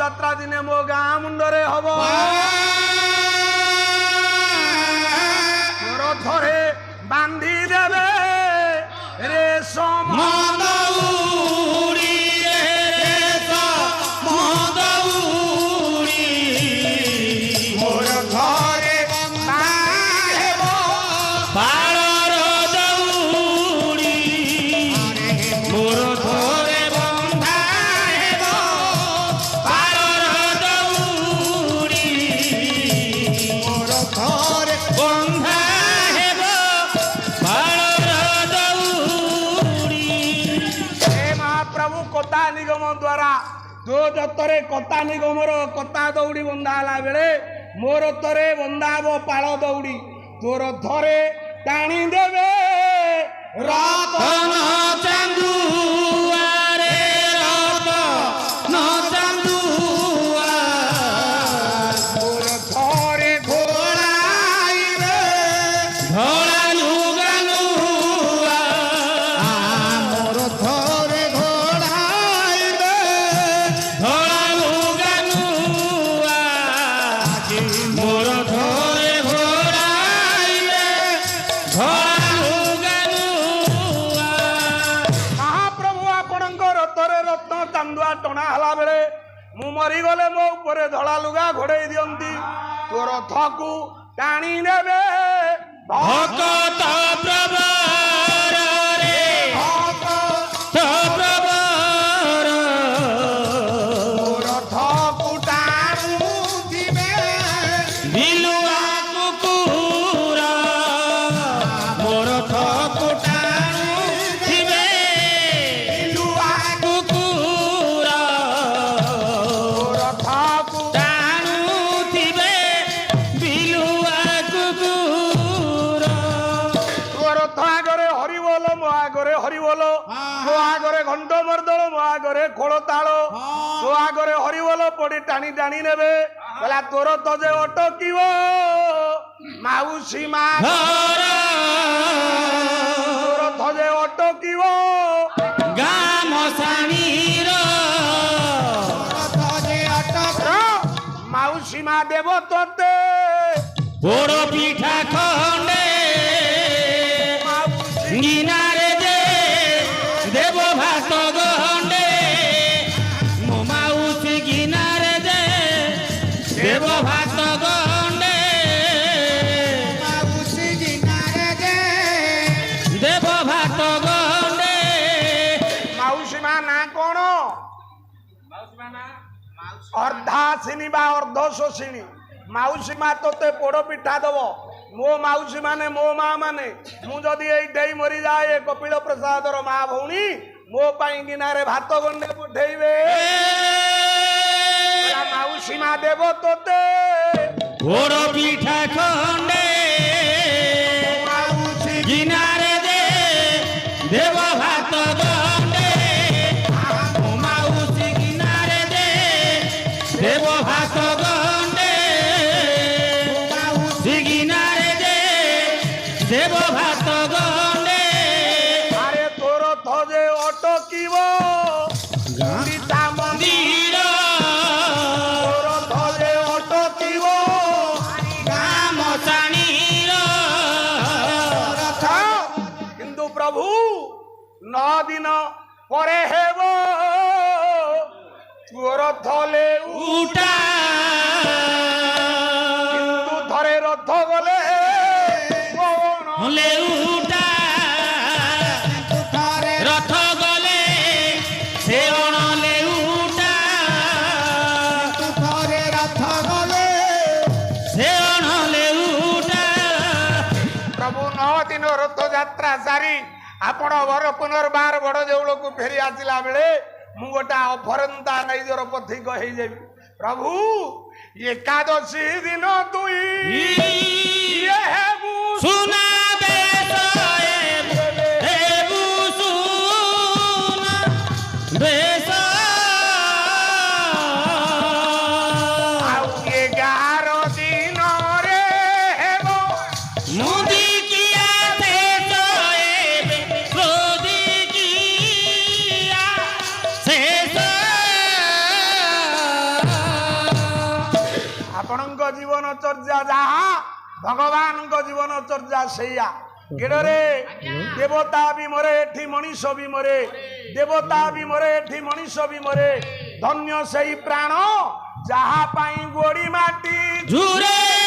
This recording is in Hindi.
ରଥଯାତ୍ରା ଦିନେ ମୋ ଗାଁ ମୁଣ୍ଡରେ ହବ ରଥରେ ବାନ୍ଧି ଦେବେ ରେଶମ जो रथरे कता निगमर कता दौड़ी बंधा बेले मो रथरे बंधा हम पाल दौड़ी तो रथरे टाणी देवे मरीगले मो ऊपर धड़ा लुगा घोड़े दियंती तो रथ को टाणी नेबे भक्त प्रवर रे भक्त प्रवर रथ को टाणू दिबे बिलुआ कुकुर मोर रथ को टाणू दिबे बिलुआ कुकुर हरिबोल मो आगरे घंट मर्दल मो आगरे खोल ताल तो आगरे हरिबोल पड़ी टाणी टाणी नेबे बोला तोर तो जे अटकिव माउसी मा तोर तो जे अटकिव गाँ मसाणीर माउसी मा देव तोते पोड़ पिठा खंडे गिनारे देव भात गंडे मो माउसी गिनारे दे देव भात गंडे माउसी गिनारे दे देव भात गंडे माउसी मा ना कोन माउसी मा ना अर्धासिनी बा अर्धशोषिणी माउसी मा तोते पोड़ पिठा दब मो माउसी माने मो माँ माने मुझे ये मरी जाए कपिल प्रसाद माँ भौणी मो पाई गिनारे भात गंडे पठेबे माउसी माँ देव तोते पोड़ पिठा खंडे माउसी गिनारे दे देव भात गंडे माउसी गिनारे दे देव भात गंडे माउसी गिनारे देव भात गंडे अरे तोर थजे अटकिव गीता मंदिर तोर थजे अटकिव गाँ मसाणीर किंतु प्रभु 9 दिन परे हेब तोर थले उठा किंतु थरे रथ गले ले उठा रथ गले से ले उठा थरे रथ गले से ले उठा प्रभु 9 दिन रथ यात्रा सारी आपण वर पुनर्बार बड़ देउल को फेरी आसिला बेले मु गोटा अफरंता नैजर पथिक हो जाबी प्रभु एकादशी दिन तुई ये हेबु सुना ଚର୍ଯ୍ୟା ଯାହା ଭଗବାନଙ୍କ ଜୀବନ ଚର୍ଯ୍ୟା ସେଇଆ। ଗେଡ଼ରେ ଦେବତା ବି ମରେ ଏଠି ମଣିଷ ବି ମରେ, ଦେବତା ବି ମରେ ଏଠି ମଣିଷ ବି ମରେ। ଧନ୍ୟ ସେଇ ପ୍ରାଣ ଯାହା ପାଇଁ ଗୋଡ଼ି ମାଟି ଝୁରେ